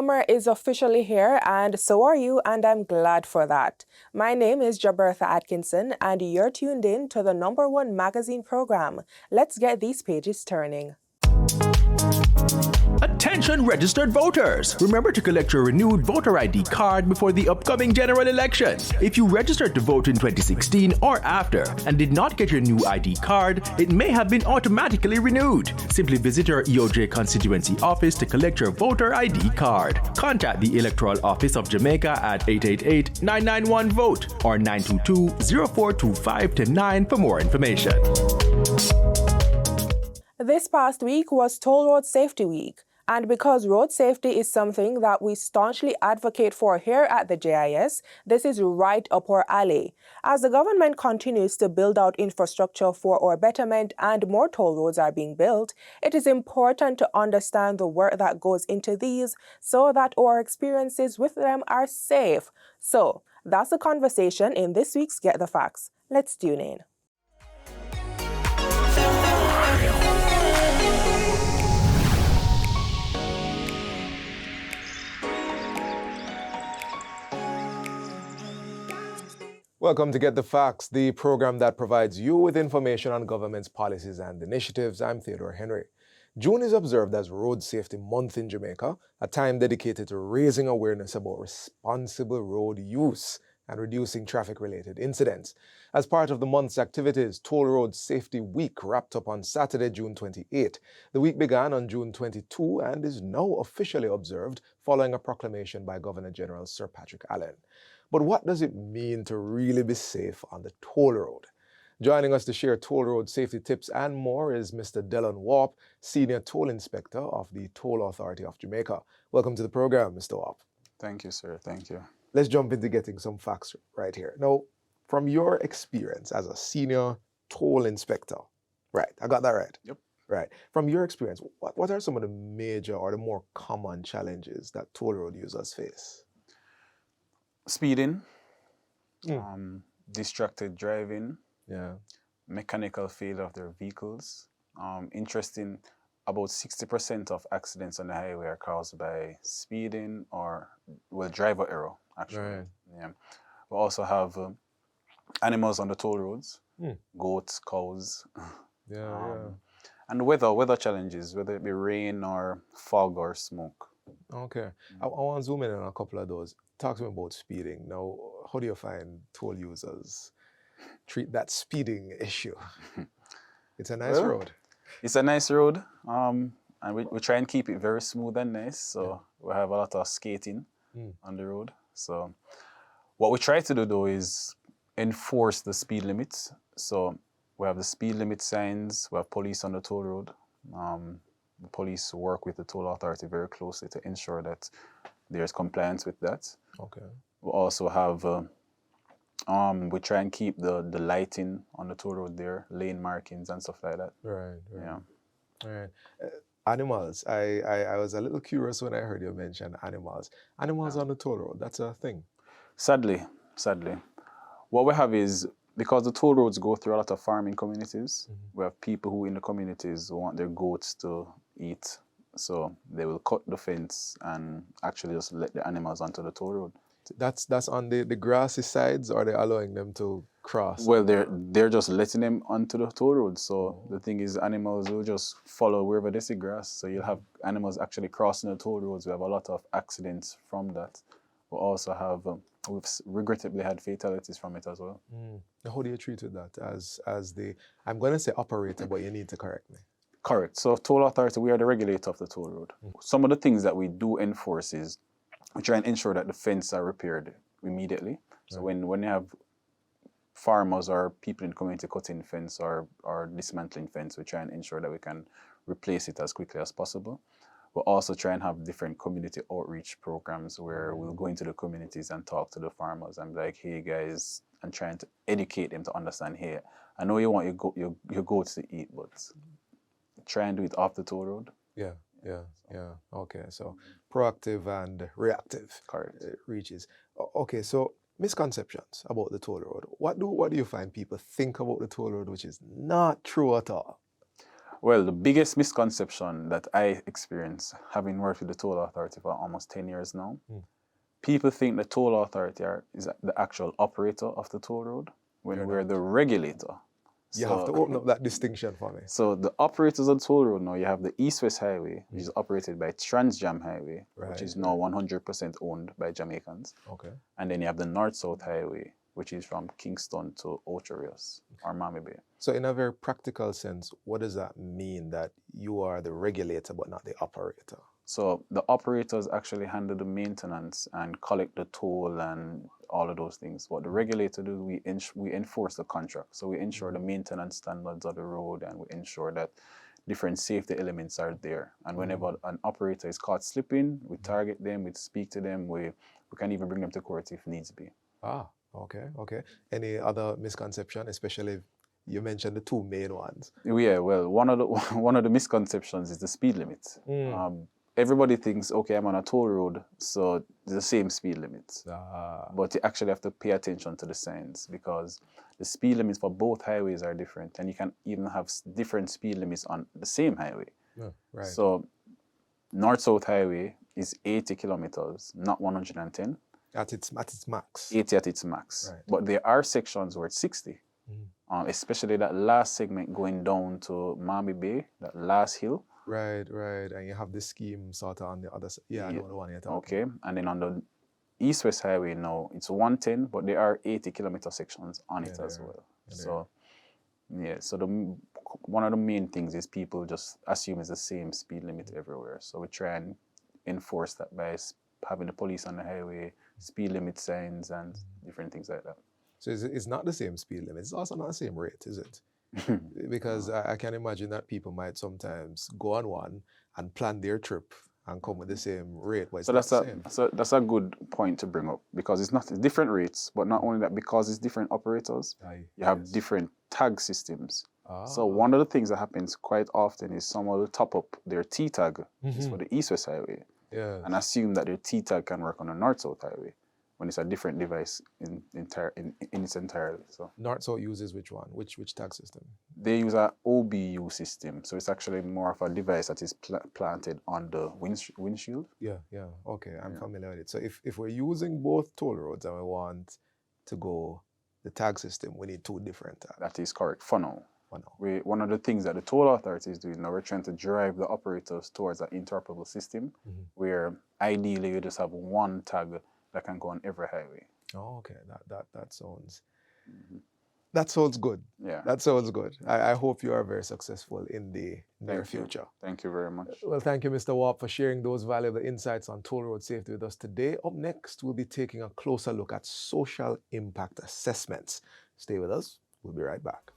Summer is officially here, and so are you, and I'm glad for that. My name is Jahbertha Atkinson, and you're tuned in to the #1 magazine program. Let's get these pages turning. Attention registered voters! Remember to collect your renewed voter ID card before the upcoming general election. If you registered to vote in 2016 or after and did not get your new ID card, it may have been automatically renewed. Simply visit your EOJ constituency office to collect your voter ID card. Contact the Electoral Office of Jamaica at 888-991-VOTE or 922-0425-9 for more information. This past week was Toll Road Safety Week. And because road safety is something that we staunchly advocate for here at the JIS, this is right up our alley. As the government continues to build out infrastructure for our betterment and more toll roads are being built, it is important to understand the work that goes into these so that our experiences with them are safe. So, that's the conversation in this week's Get the Facts. Let's tune in. Welcome to Get the Facts, the program that provides you with information on government's policies and initiatives. I'm Theodore Henry. June is observed as Road Safety Month in Jamaica, a time dedicated to raising awareness about responsible road use and reducing traffic-related incidents. As part of the month's activities, Toll Road Safety Week wrapped up on Saturday, June 28. The week began on June 22 and is now officially observed following a proclamation by Governor General Sir Patrick Allen. But what does it mean to really be safe on the toll road? Joining us to share toll road safety tips and more is Mr. Delon Warp, Senior Toll Inspector of the Toll Authority of Jamaica. Welcome to the program, Mr. Warp. Thank you, sir. Thank you. Let's jump into getting some facts right here. Now, from your experience as a Senior Toll Inspector, right, I got that right? Yep. Right. From your experience, what are some of the major or the more common challenges that toll road users face? Speeding, distracted driving, mechanical failure of their vehicles. Interesting, about 60% of accidents on the highway are caused by speeding or, driver error, actually. Right. Yeah. We also have animals on the toll roads, goats, cows. And weather challenges, whether it be rain or fog or smoke. Okay. I want to zoom in on a couple of those. Talk to me about speeding. Now, how do you find toll users treat that speeding issue? It's a nice road. It's a nice road, and we try and keep it very smooth and nice. So we have a lot of skating on the road. So what we try to do, though, is enforce the speed limits. So we have the speed limit signs. We have police on the toll road. The police work with the toll authority very closely to ensure that there's compliance with that. Okay. We also have, we try and keep the lighting on the toll road there, lane markings and stuff like that. Right. Yeah. Right. Animals. I was a little curious when I heard you mention animals. Animals on the toll road, that's a thing. Sadly. What we have is, because the toll roads go through a lot of farming communities, we have people who in the communities want their goats to eat. So they will cut the fence and actually just let the animals onto the toll road. That's on the grassy sides, or they're allowing them to cross? Well, they're just letting them onto the toll road. So the thing is, animals will just follow wherever they see grass. So you'll have animals actually crossing the toll roads. We have a lot of accidents from that. We also have, we've regrettably had fatalities from it as well. Now, how do you treat with that as the, I'm going to say operator, but you need to correct me. Correct. So toll authority, we are the regulator of the toll road. Some of the things that we do enforce is we try and ensure that the fence are repaired immediately. So when you have farmers or people in the community cutting fence or dismantling fence, we try and ensure that we can replace it as quickly as possible. We'll also try and have different community outreach programs where we'll go into the communities and talk to the farmers and be like, hey guys, and trying to educate them to understand, hey, I know you want your goats to eat, but try and do it off the toll road. Yeah. Okay, so proactive and reactive. Correct. Reaches. Okay, so misconceptions about the toll road. What do you find people think about the toll road which is not true at all? Well, the biggest misconception that I experience, having worked with the toll authority for almost 10 years now, people think the toll authority is the actual operator of the toll road when we're the regulator. You have to open up that distinction for me. So the operators of the toll road now, you have the East-West Highway, which is operated by Transjam Highway, which is now 100% owned by Jamaicans. Okay. And then you have the North-South Highway, which is from Kingston to Ocho Rios or Miami Bay. So in a very practical sense, what does that mean that you are the regulator but not the operator? So the operators actually handle the maintenance and collect the toll and all of those things. What the regulator do, we enforce the contract. So we ensure the maintenance standards of the road, and we ensure that different safety elements are there. And whenever an operator is caught slipping, we target them, we speak to them, we can even bring them to court if needs be. Ah, okay. Any other misconception, especially if you mentioned the two main ones? Yeah, well, one of the misconceptions is the speed limit. Everybody thinks, okay, I'm on a toll road, so it's the same speed limits. But you actually have to pay attention to the signs, because the speed limits for both highways are different, and you can even have different speed limits on the same highway. Right. So North-South Highway is 80 kilometers, not 110. At its max. 80 at its max. Right. But there are sections where it's 60. Especially that last segment going down to Miami Bay, that last hill. Right. And you have the scheme sort of on the other side. Yeah, I know the one you're talking Okay, and then on the East-West Highway now, it's 110, but there are 80-kilometer sections on it as well. So, so one of the main things is people just assume it's the same speed limit everywhere. So we try and enforce that by having the police on the highway, speed limit signs, and different things like that. So it's not the same speed limit. It's also not the same rate, is it? Because I can imagine that people might sometimes go on one and plan their trip and come with the same rate, but it's not the same. So that's a good point to bring up, because it's different rates, but not only that, because it's different operators, you have different tag systems. So one of the things that happens quite often is someone will top up their T-tag, which is for the East-West Highway, and assume that their T-tag can work on the North-South Highway, when it's a different device in its entirety. So North-South uses which one? Which tag system? They use a OBU system, so it's actually more of a device that is planted on the windshield. Yeah. Okay, I'm familiar with it. So if we're using both toll roads and we want to go the tag system, we need two different tags. That is correct. For now. One of the things that the toll authority is doing now, we're trying to drive the operators towards an interoperable system, where ideally you just have one tag that can go on every highway. Oh, okay. That sounds that sounds good. Yeah. That sounds good. I hope you are very successful in the near future. Thank you very much. Well, thank you, Mr. Wap, for sharing those valuable insights on toll road safety with us today. Up next, we'll be taking a closer look at social impact assessments. Stay with us. We'll be right back.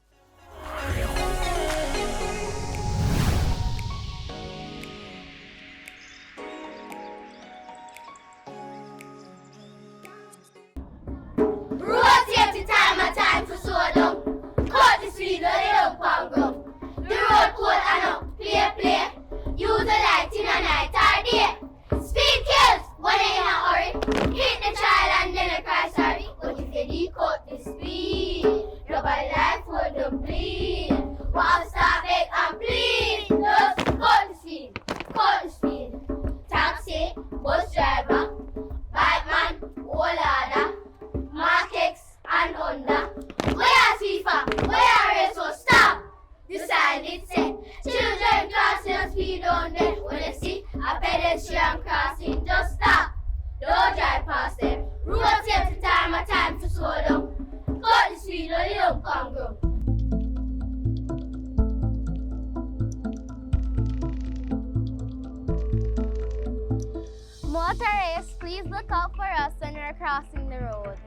Motorists, please look out for us when we're crossing the road.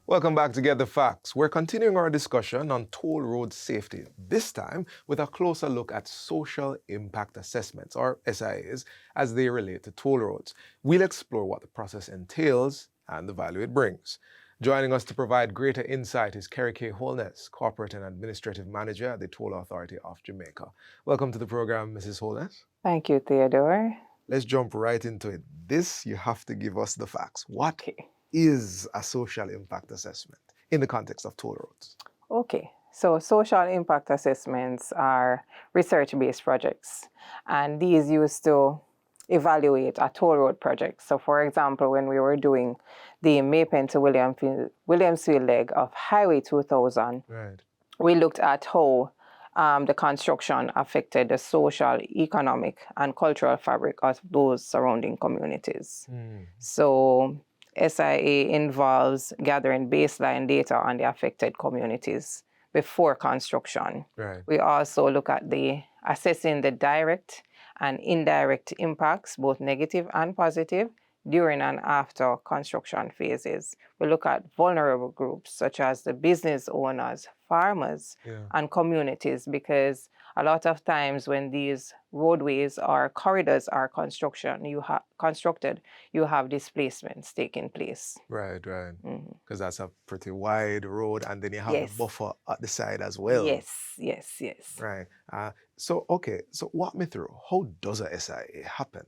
Welcome back to Get the Facts. We're continuing our discussion on toll road safety, this time with a closer look at social impact assessments, or SIAs, as they relate to toll roads. We'll explore what the process entails and the value it brings. Joining us to provide greater insight is Kerry K. Holness, Corporate and Administrative Manager at the Toll Authority of Jamaica. Welcome to the program, Mrs. Holness. Thank you, Theodore. Let's jump right into it. This, you have to give us the facts. What is a social impact assessment in the context of toll roads? Okay, so social impact assessments are research-based projects, and these used to evaluate a toll road project. So for example, when we were doing the Maypen to Williamsfield leg of Highway 2000, we looked at how the construction affected the social, economic, and cultural fabric of those surrounding communities. So SIA involves gathering baseline data on the affected communities before construction. We also look at assessing the direct and indirect impacts, both negative and positive, during and after construction phases. We look at vulnerable groups such as the business owners, farmers, and communities, because a lot of times when these roadways or corridors are constructed, you have displacements taking place. Right. Because that's a pretty wide road, and then you have the buffer at the side as well. Yes. Right. So walk me through, how does a SIA happen?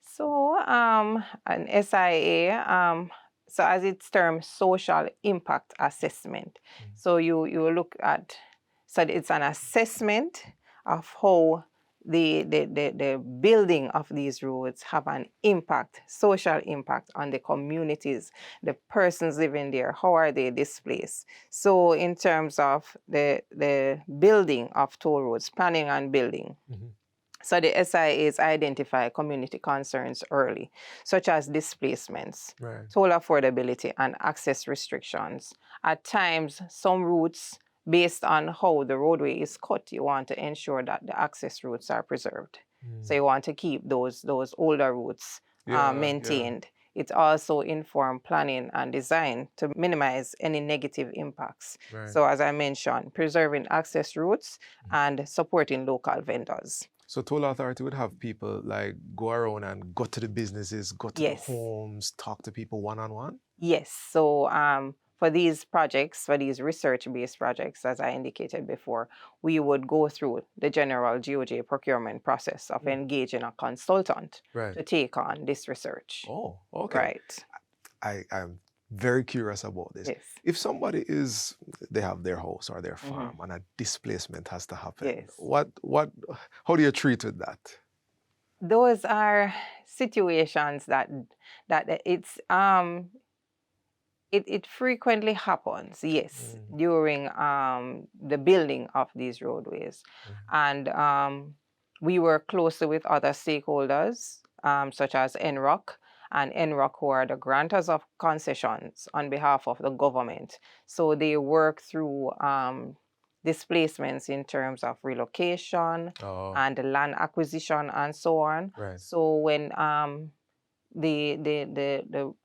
So an SIA, so as it's termed, social impact assessment. So you look at, so it's an assessment of how the building of these roads have an impact, social impact on the communities, the persons living there, how are they displaced. So in terms of the building of toll roads, planning and building, so the SIAs identify community concerns early, such as displacements, toll affordability, and access restrictions. At times, some routes, based on how the roadway is cut, you want to ensure that the access routes are preserved. So you want to keep those older routes maintained. It also informs planning and design to minimize any negative impacts. So as I mentioned, preserving access routes and supporting local vendors. So Toll Authority would have people like go around and go to the businesses, go to the homes, talk to people one-on-one? Yes. So for these projects, for these research-based projects, as I indicated before, we would go through the general GOJ procurement process of engaging a consultant to take on this research. Oh, okay. I'm very curious about this. If somebody they have their house or their farm and a displacement has to happen, how do you treat with that? Those are situations that it frequently happens, during the building of these roadways. And we work closely with other stakeholders, such as NROC, and NROC, who are the grantors of concessions on behalf of the government. So they work through displacements in terms of relocation and land acquisition and so on. So when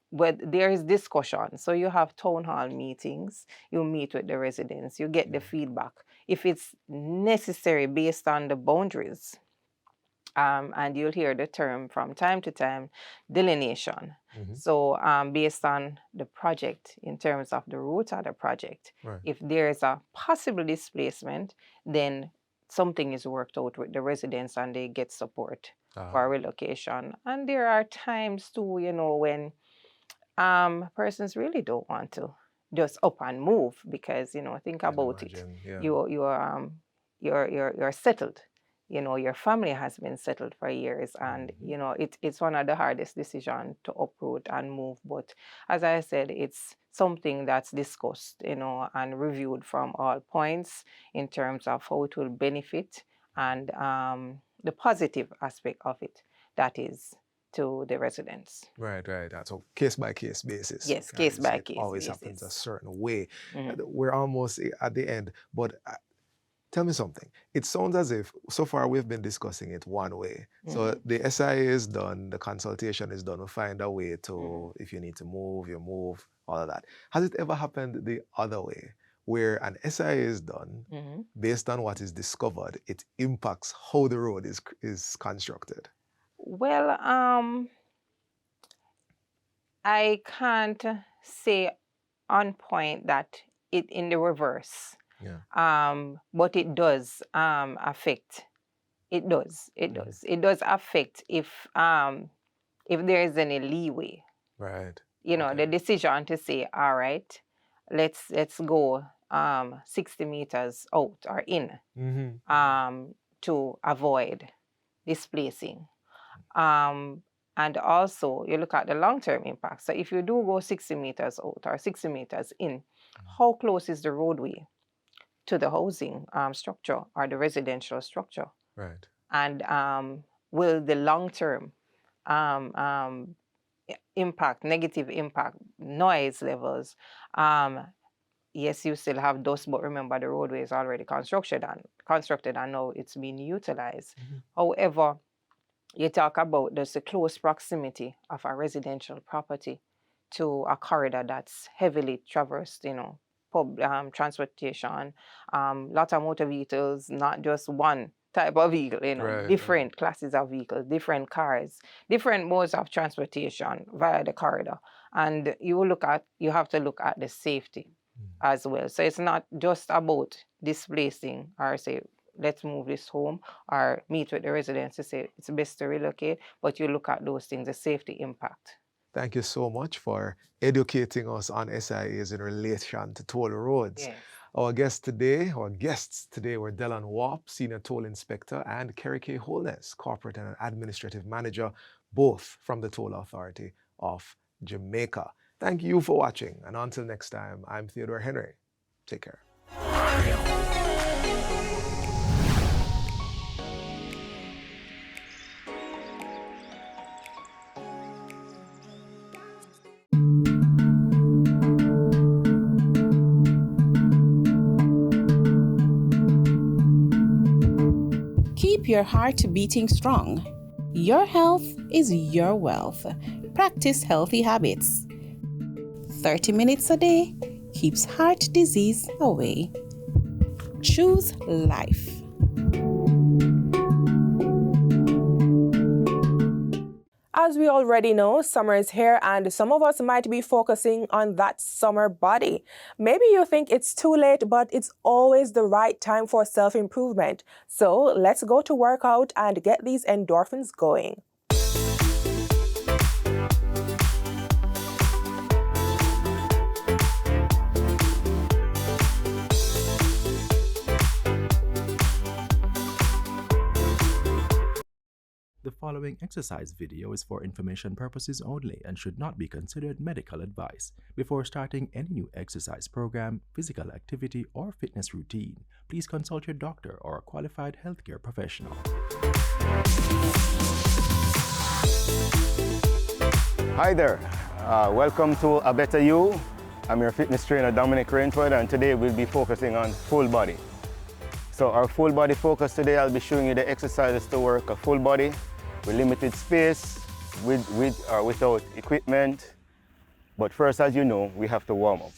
there is discussion, so you have town hall meetings, you meet with the residents, you get the feedback. If it's necessary based on the boundaries, and you'll hear the term from time to time, delineation. So based on the project, in terms of the route of the project, if there is a possible displacement, then something is worked out with the residents and they get support for relocation. And there are times too, when persons really don't want to just up and move, because, think about it. You're settled. Your family has been settled for years, and it's one of the hardest decisions to uproot and move. But as I said, it's something that's discussed, and reviewed from all points in terms of how it will benefit and the positive aspect of it, that is, to the residents. Right. So case by case basis. Yes, case by case. It always happens a certain way. We're almost at the end, but tell me something. It sounds as if so far we've been discussing it one way. So the SIA is done, the consultation is done, we find a way to, if you need to move, you move, all of that. Has it ever happened the other way, where an SIA is done, based on what is discovered, it impacts how the road is constructed? Well, I can't say on point that it in the reverse. Yeah. But it does affect. It does. It does. It does affect if there is any leeway. Right. You know, Okay. the decision to say, all right, let's go 60 meters out or in to avoid displacing. And also you look at the long-term impact. So if you do go 60 meters out or 60 meters in, how close is the roadway to the housing structure or the residential structure? Right. And will the long-term impact, negative impact, noise levels, yes, you still have dust, but remember the roadway is already constructed and now it's being utilized. However, you talk about there's a close proximity of a residential property to a corridor that's heavily traversed, you know, transportation, lot of motor vehicles, not just one type of vehicle, you know, Right, different classes of vehicles, different cars, different modes of transportation via the corridor. And you have to look at the safety as well. So it's not just about displacing or say, let's move this home or meet with the residents to say it's best to relocate, but you look at those things, the safety impact. Thank you so much for educating us on SIAs in relation to toll roads. Yes. Our guests today were Delon Warp, Senior Toll Inspector, and Kerry K. Holness, Corporate and Administrative Manager, both from the Toll Authority of Jamaica. Thank you for watching, and until next time, I'm Theodore Henry. Take care. Keep your heart beating strong. Your health is your wealth. Practice healthy habits. 30 minutes a day keeps heart disease away. Choose life. As we already know, summer is here and some of us might be focusing on that summer body. Maybe you think it's too late, but it's always the right time for self-improvement. So let's go to work out and get these endorphins going. The following exercise video is for information purposes only and should not be considered medical advice. Before starting any new exercise program, physical activity, or fitness routine, please consult your doctor or a qualified healthcare professional. Hi there, welcome to A Better You. I'm your fitness trainer Dominic Rainford, and today we'll be focusing on full body. So our full body focus today, I'll be showing you the exercises to work a full body with limited space, with or without equipment. But first, as you know, we have to warm up.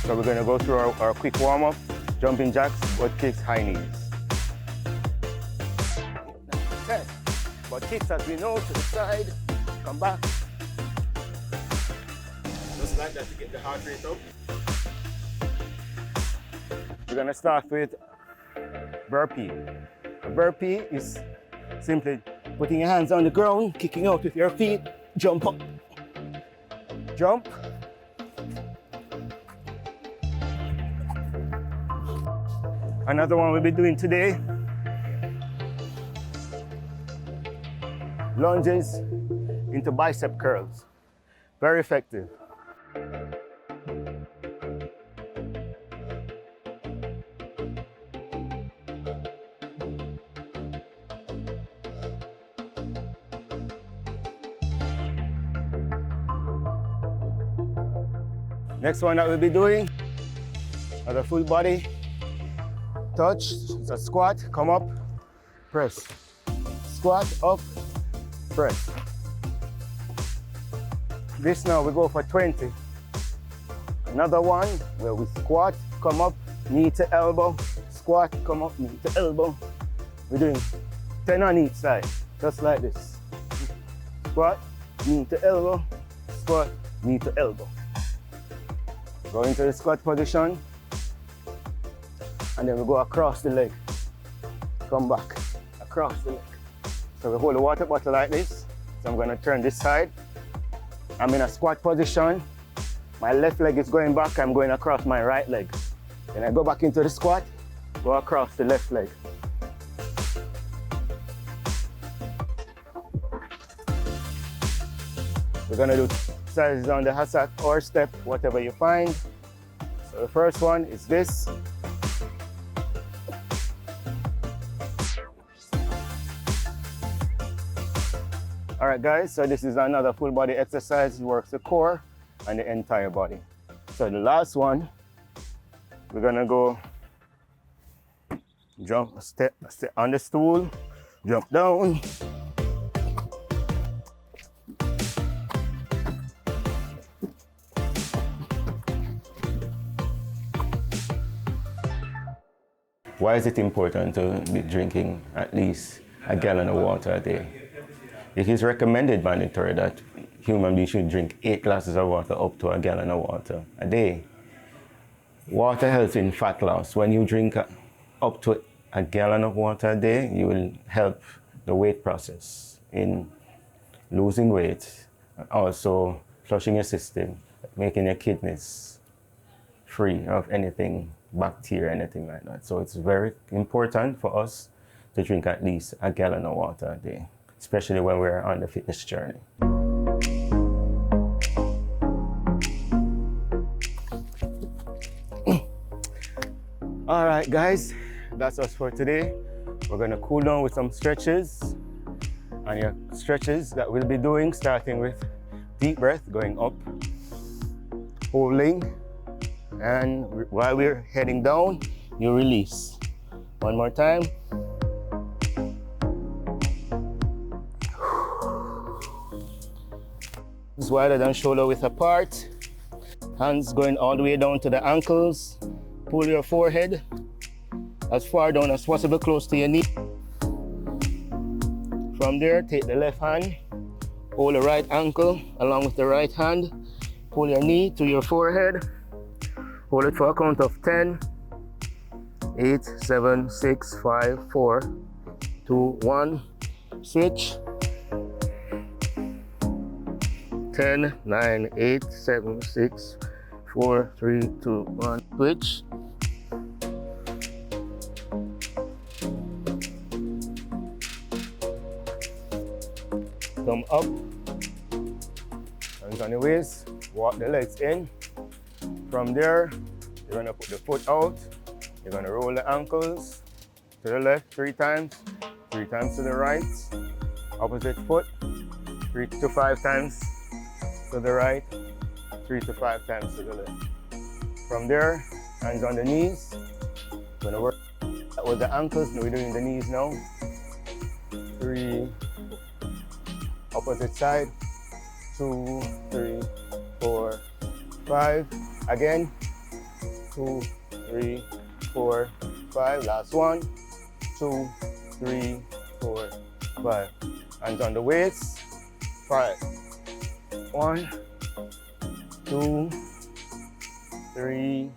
So we're gonna go through our quick warm up, jumping jacks, butt kicks, high knees. 10. Butt kicks, as we know, to the side, come back. Just like that to get the heart rate up. We're gonna start with burpee. A burpee is simply putting your hands on the ground, kicking out with your feet, jump up, jump. Another one we'll be doing today, lunges into bicep curls. Very effective. Next one that we'll be doing, another full body touch. It's a squat, come up, press. Squat, up, press. This now we go for 20. Another one where we squat, come up, knee to elbow, squat, come up, knee to elbow. We're doing 10 on each side, just like this. Squat, knee to elbow, squat, knee to elbow. Go into the squat position, and then we go across the leg. Come back, across the leg. So we hold the water bottle like this. So I'm gonna turn this side. I'm in a squat position. My left leg is going back, I'm going across my right leg. Then I go back into the squat, go across the left leg. We're gonna do exercises on the hassock or step, whatever you find. So the first one is this. All right, guys, so this is another full body exercise. It works the core and the entire body. So the last one, we're gonna go jump, step on the stool, jump down. Why is it important to be drinking at least a gallon of water a day? It is recommended mandatory that human beings should drink 8 glasses of water up to a gallon of water a day. Water helps in fat loss. When you drink up to a gallon of water a day, you will help the weight process in losing weight, also flushing your system, making your kidneys free of anything, bacteria, anything like that. So it's very important for us to drink at least a gallon of water a day, especially when we're on the fitness journey. All right, guys, that's us for today. We're gonna cool down with some stretches. And your stretches that we'll be doing, starting with deep breath, going up, holding, and while we're heading down, you release. One more time. Wider than shoulder width apart. Hands going all the way down to the ankles. Pull your forehead as far down as possible, close to your knee. From there, take the left hand, hold the right ankle along with the right hand. Pull your knee to your forehead. Hold it for a count of 10. 8, 7, 6, 5, 4, 2, 1. Switch. 10, 9, 8, 7, 6, 4, 3, 2, 1. Switch. Come up. Hands on your waist. Walk the legs in. From there, you're gonna put the foot out. You're gonna roll the ankles to the left 3 times, 3 times to the right. Opposite foot, 3 to 5 times to the right, 3 to 5 times to the left. From there, hands on the knees. Gonna work with the ankles. We're doing the knees now. 3, opposite side. 2, 3, 4, 5. Again. 2, 3, 4, 5. Last one. 2, 3, 4, 5. Hands on the waist. 5. 1, 2, 3,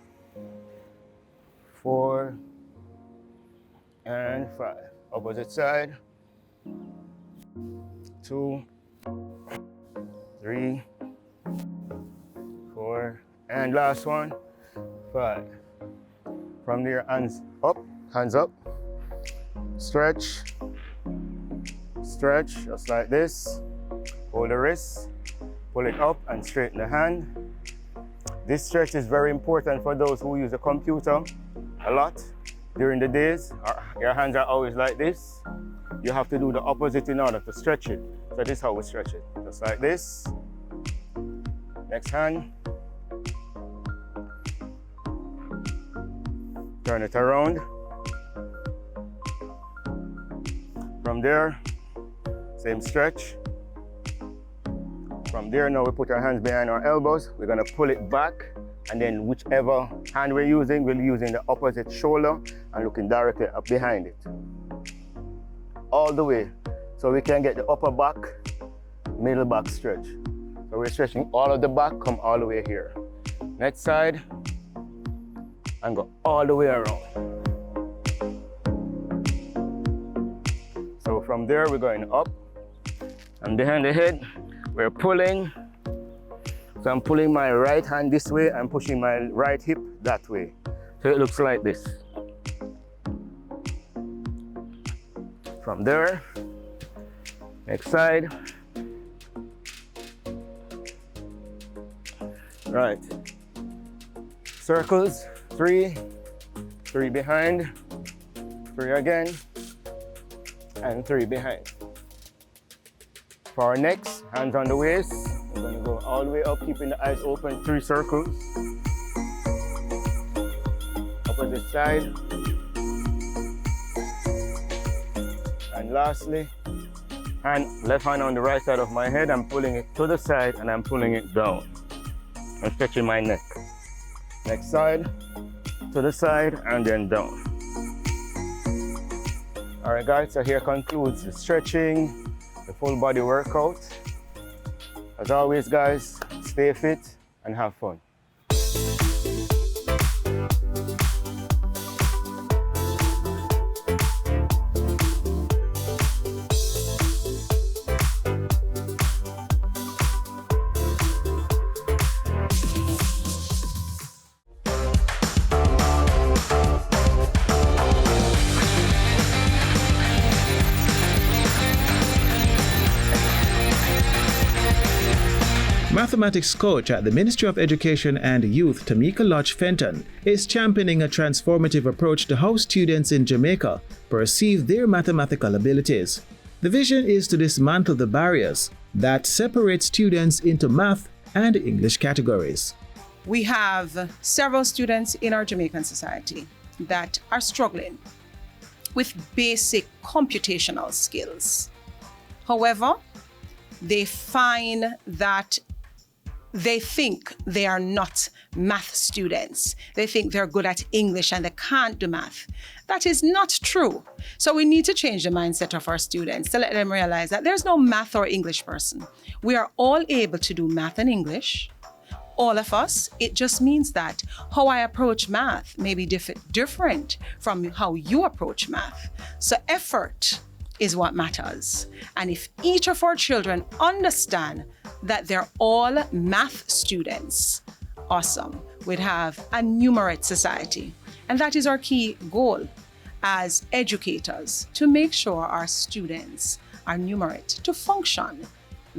4, and 5. Opposite side. 2, 3, 4, and last one. 5. From there, hands up, stretch, stretch, just like this. Hold the wrist, pull it up and straighten the hand. This stretch is very important for those who use a computer a lot during the days. Your hands are always like this. You have to do the opposite in order to stretch it. So this is how we stretch it, just like this. Next hand. Turn it around. From there, same stretch. From there, now we put our hands behind our elbows. We're gonna pull it back, and then whichever hand we're using, we're using the opposite shoulder and looking directly up behind it. All the way. So we can get the upper back middle back stretch. So we're stretching all of the back, come all the way here. Next side, and go all the way around. So from there, we're going up, and behind the head, we're pulling. So I'm pulling my right hand this way, I'm pushing my right hip that way. So it looks like this. From there, next side. Right. Circles, 3, 3 behind, 3 again, and 3 behind. For our next, hands on the waist. We're going to go all the way up, keeping the eyes open, 3 circles. Opposite side. And lastly, left hand on the right side of my head, I'm pulling it to the side and I'm pulling it down. I'm stretching my neck. Next side, to the side, and then down. All right, guys, so here concludes the stretching, the full body workout. As always, guys, stay fit and have fun. Mathematics coach at the Ministry of Education and Youth, Tamika Lodge Fenton, is championing a transformative approach to how students in Jamaica perceive their mathematical abilities. The vision is to dismantle the barriers that separate students into math and English categories. We have several students in our Jamaican society that are struggling with basic computational skills. However, they find that they think they are not math students. They think they're good at English and they can't do math. That is not true. So we need to change the mindset of our students to let them realize that there's no math or English person. We are all able to do math and English. All of us. It just means that how I approach math may be different from how you approach math. So effort is what matters. And if each of our children understand that they're all math students, awesome. We'd have a numerate society. And that is our key goal as educators, to make sure our students are numerate, to function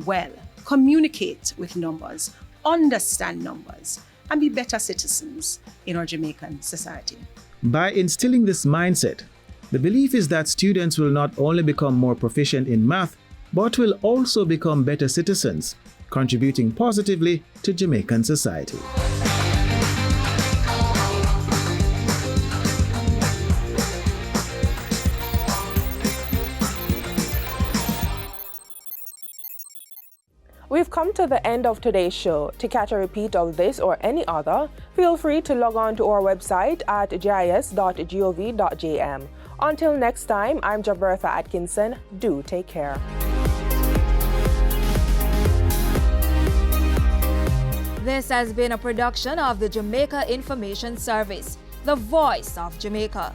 well, communicate with numbers, understand numbers, and be better citizens in our Jamaican society. By instilling this mindset, the belief is that students will not only become more proficient in math, but will also become better citizens, contributing positively to Jamaican society. We've come to the end of today's show. To catch a repeat of this or any other, feel free to log on to our website at jis.gov.jm. Until next time, I'm Jahbertha Atkinson. Do take care. This has been a production of the Jamaica Information Service, the voice of Jamaica.